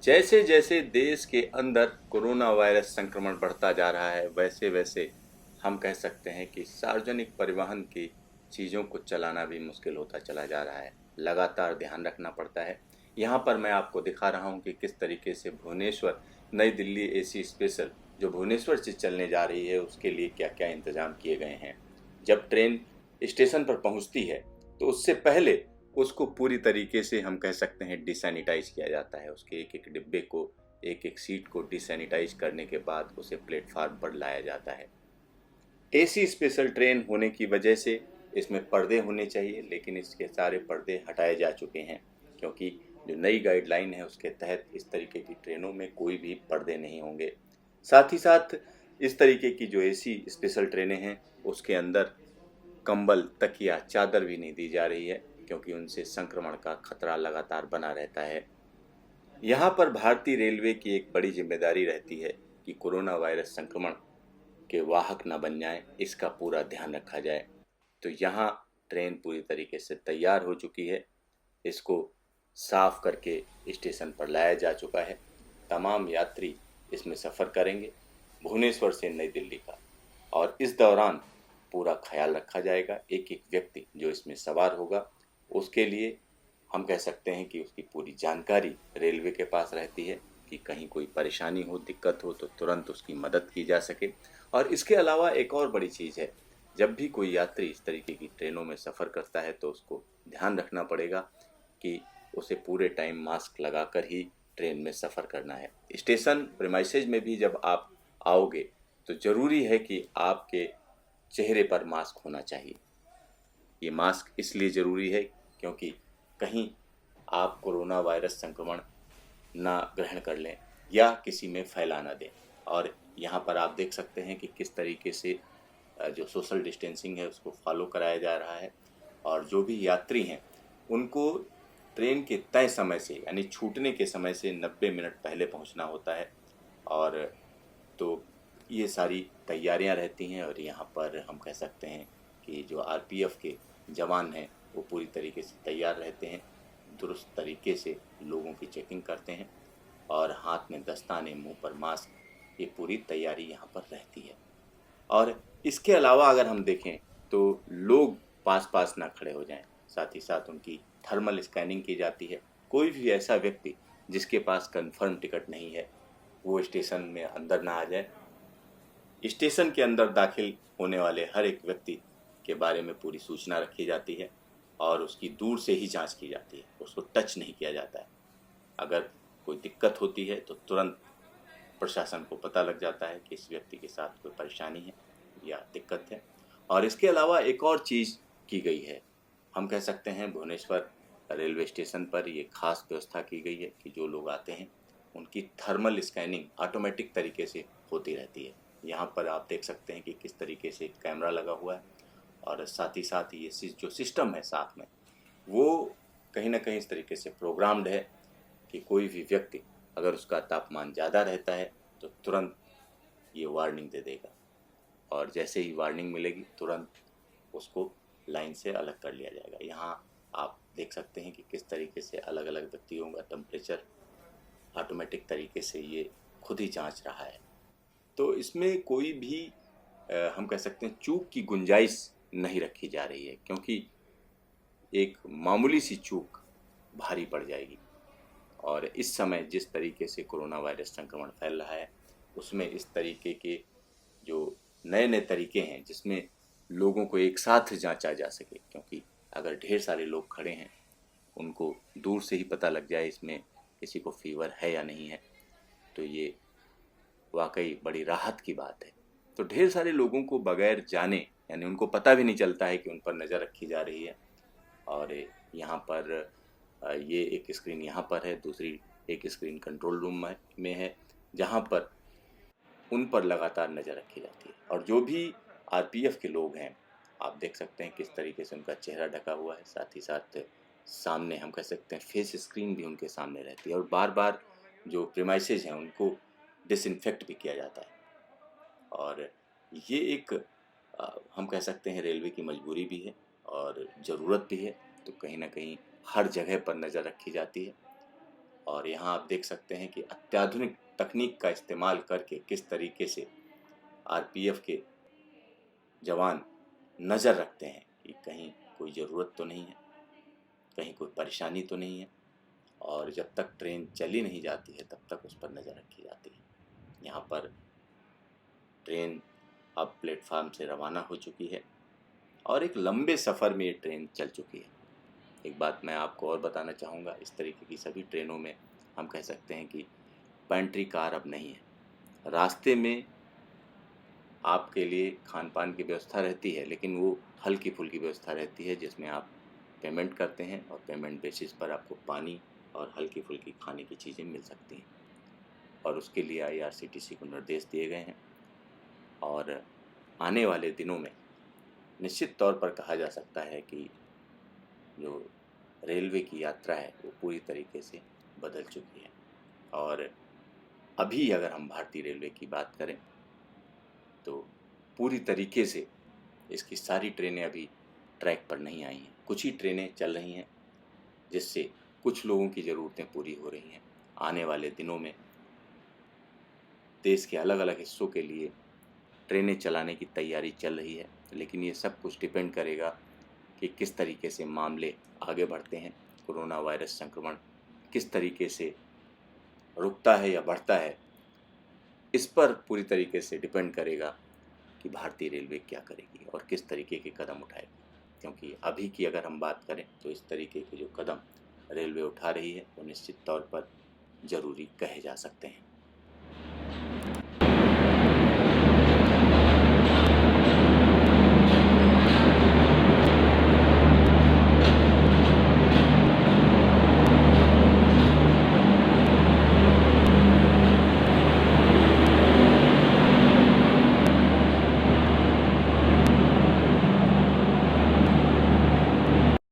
जैसे जैसे देश के अंदर कोरोना वायरस संक्रमण बढ़ता जा रहा है, वैसे वैसे हम कह सकते हैं कि सार्वजनिक परिवहन की चीज़ों को चलाना भी मुश्किल होता चला जा रहा है। लगातार ध्यान रखना पड़ता है। यहाँ पर मैं आपको दिखा रहा हूँ कि किस तरीके से भुवनेश्वर नई दिल्ली एसी स्पेशल जो भुवनेश्वर से चलने जा रही है, उसके लिए क्या क्या इंतजाम किए गए हैं। जब ट्रेन स्टेशन पर पहुँचती है तो उससे पहले उसको पूरी तरीके से हम कह सकते हैं डिसैनिटाइज किया जाता है। उसके एक एक डिब्बे को, एक एक सीट को डिसैनिटाइज करने के बाद उसे प्लेटफार्म पर लाया जाता है। एसी स्पेशल ट्रेन होने की वजह से इसमें पर्दे होने चाहिए, लेकिन इसके सारे पर्दे हटाए जा चुके हैं, क्योंकि जो नई गाइडलाइन है उसके तहत इस तरीके की ट्रेनों में कोई भी पर्दे नहीं होंगे। साथ ही साथ इस तरीके की जो एसी स्पेशल ट्रेनें हैं उसके अंदर कंबल, तकिया, चादर भी नहीं दी जा रही है, क्योंकि उनसे संक्रमण का खतरा लगातार बना रहता है। यहाँ पर भारतीय रेलवे की एक बड़ी जिम्मेदारी रहती है कि कोरोना वायरस संक्रमण के वाहक न बन जाए, इसका पूरा ध्यान रखा जाए। तो यहाँ ट्रेन पूरी तरीके से तैयार हो चुकी है। इसको साफ करके स्टेशन पर लाया जा चुका है। तमाम यात्री इसमें सफ़र करेंगे, भुवनेश्वर से नई दिल्ली का। और इस दौरान पूरा ख्याल रखा जाएगा। एक एक व्यक्ति जो इसमें सवार होगा उसके लिए हम कह सकते हैं कि उसकी पूरी जानकारी रेलवे के पास रहती है कि कहीं कोई परेशानी हो, दिक्कत हो तो तुरंत उसकी मदद की जा सके। और इसके अलावा एक और बड़ी चीज़ है, जब भी कोई यात्री इस तरीके की ट्रेनों में सफ़र करता है तो उसको ध्यान रखना पड़ेगा कि उसे पूरे टाइम मास्क लगाकर ही ट्रेन में सफ़र करना है। स्टेशन प्रीमाइसेज में भी जब आप आओगे तो ज़रूरी है कि आपके चेहरे पर मास्क होना चाहिए। ये मास्क इसलिए ज़रूरी है क्योंकि कहीं आप कोरोना वायरस संक्रमण ना ग्रहण कर लें या किसी में फैला ना दें। और यहाँ पर आप देख सकते हैं कि किस तरीके से जो सोशल डिस्टेंसिंग है उसको फॉलो कराया जा रहा है। और जो भी यात्री हैं उनको ट्रेन के तय समय से, यानी छूटने के समय से 90 मिनट पहले पहुँचना होता है। और तो ये सारी तैयारियां रहती हैं। और यहाँ पर हम कह सकते हैं कि जो आरपीएफ के जवान हैं वो पूरी तरीके से तैयार रहते हैं, दुरुस्त तरीके से लोगों की चेकिंग करते हैं और हाथ में दस्ताने, मुंह पर मास्क, ये पूरी तैयारी यहाँ पर रहती है। और इसके अलावा अगर हम देखें तो लोग पास पास ना खड़े हो जाएं। साथ ही साथ उनकी थर्मल स्कैनिंग की जाती है। कोई भी ऐसा व्यक्ति जिसके पास कंफर्म टिकट नहीं है वो स्टेशन में अंदर ना आ जाए। स्टेशन के अंदर दाखिल होने वाले हर एक व्यक्ति के बारे में पूरी सूचना रखी जाती है और उसकी दूर से ही जांच की जाती है, उसको टच नहीं किया जाता है। अगर कोई दिक्कत होती है तो तुरंत प्रशासन को पता लग जाता है कि इस व्यक्ति के साथ कोई परेशानी है या दिक्कत है। और इसके अलावा एक और चीज़ की गई है, हम कह सकते हैं भुवनेश्वर रेलवे स्टेशन पर ये खास व्यवस्था की गई है कि जो लोग आते हैं उनकी थर्मल स्कैनिंग ऑटोमेटिक तरीके से होती रहती है। यहाँ पर आप देख सकते हैं कि किस तरीके से कैमरा लगा हुआ है और साथ ही साथ ये जो सिस्टम है साथ में, वो कहीं ना कहीं इस तरीके से प्रोग्राम्ड है कि कोई भी व्यक्ति अगर उसका तापमान ज़्यादा रहता है तो तुरंत ये वार्निंग दे देगा और जैसे ही वार्निंग मिलेगी तुरंत उसको लाइन से अलग कर लिया जाएगा। यहाँ आप देख सकते हैं कि किस तरीके से अलग अलग व्यक्तियों का टेम्परेचर ऑटोमेटिक तरीके से ये खुद ही जांच रहा है। तो इसमें कोई भी हम कह सकते हैं चूक की गुंजाइश नहीं रखी जा रही है, क्योंकि एक मामूली सी चूक भारी पड़ जाएगी। और इस समय जिस तरीके से कोरोना वायरस संक्रमण फैल रहा है उसमें इस तरीके के जो नए नए तरीके हैं जिसमें लोगों को एक साथ जांचा जा सके, क्योंकि अगर ढेर सारे लोग खड़े हैं उनको दूर से ही पता लग जाए इसमें किसी को फीवर है या नहीं है, तो ये वाकई बड़ी राहत की बात है। तो ढेर सारे लोगों को बगैर जाने, यानी उनको पता भी नहीं चलता है कि उन पर नज़र रखी जा रही है। और यहाँ पर ये एक स्क्रीन यहाँ पर है, दूसरी एक स्क्रीन कंट्रोल रूम में है, जहाँ पर उन पर लगातार नज़र रखी जाती है। और जो भी आरपीएफ के लोग हैं आप देख सकते हैं किस तरीके से उनका चेहरा ढका हुआ है। साथ ही साथ सामने हम कह सकते हैं फेस स्क्रीन भी उनके सामने रहती है और बार बार जो प्रीमाइसेज हैं उनको डिसइंफेक्ट भी किया जाता है। और ये एक हम कह सकते हैं रेलवे की मजबूरी भी है और ज़रूरत भी है। तो कहीं ना कहीं हर जगह पर नज़र रखी जाती है। और यहाँ आप देख सकते हैं कि अत्याधुनिक तकनीक का इस्तेमाल करके किस तरीके से आरपीएफ के जवान नज़र रखते हैं कि कहीं कोई ज़रूरत तो नहीं है, कहीं कोई परेशानी तो नहीं है, और जब तक ट्रेन चली नहीं जाती है तब तक उस पर नज़र रखी जाती है। यहाँ पर ट्रेन अब प्लेटफार्म से रवाना हो चुकी है और एक लंबे सफ़र में ये ट्रेन चल चुकी है। एक बात मैं आपको और बताना चाहूँगा, इस तरीके की सभी ट्रेनों में हम कह सकते हैं कि पेंट्री कार अब नहीं है। रास्ते में आपके लिए खान पान की व्यवस्था रहती है, लेकिन वो हल्की फुल्की व्यवस्था रहती है जिसमें आप पेमेंट करते हैं और पेमेंट बेसिस पर आपको पानी और हल्की फुल्की खाने की चीज़ें मिल सकती हैं, और उसके लिए आईआरसीटीसी को निर्देश दिए गए हैं। और आने वाले दिनों में निश्चित तौर पर कहा जा सकता है कि जो रेलवे की यात्रा है वो पूरी तरीके से बदल चुकी है। और अभी अगर हम भारतीय रेलवे की बात करें तो पूरी तरीके से इसकी सारी ट्रेनें अभी ट्रैक पर नहीं आई हैं। कुछ ही ट्रेनें चल रही हैं जिससे कुछ लोगों की ज़रूरतें पूरी हो रही हैं। आने वाले दिनों में देश के अलग अलग हिस्सों के लिए ट्रेनें चलाने की तैयारी चल रही है, लेकिन ये सब कुछ डिपेंड करेगा कि किस तरीके से मामले आगे बढ़ते हैं। कोरोना वायरस संक्रमण किस तरीके से रुकता है या बढ़ता है, इस पर पूरी तरीके से डिपेंड करेगा कि भारतीय रेलवे क्या करेगी और किस तरीके के कदम उठाएगी। क्योंकि अभी की अगर हम बात करें तो इस तरीके के जो कदम रेलवे उठा रही है वो निश्चित तौर पर ज़रूरी कहे जा सकते हैं।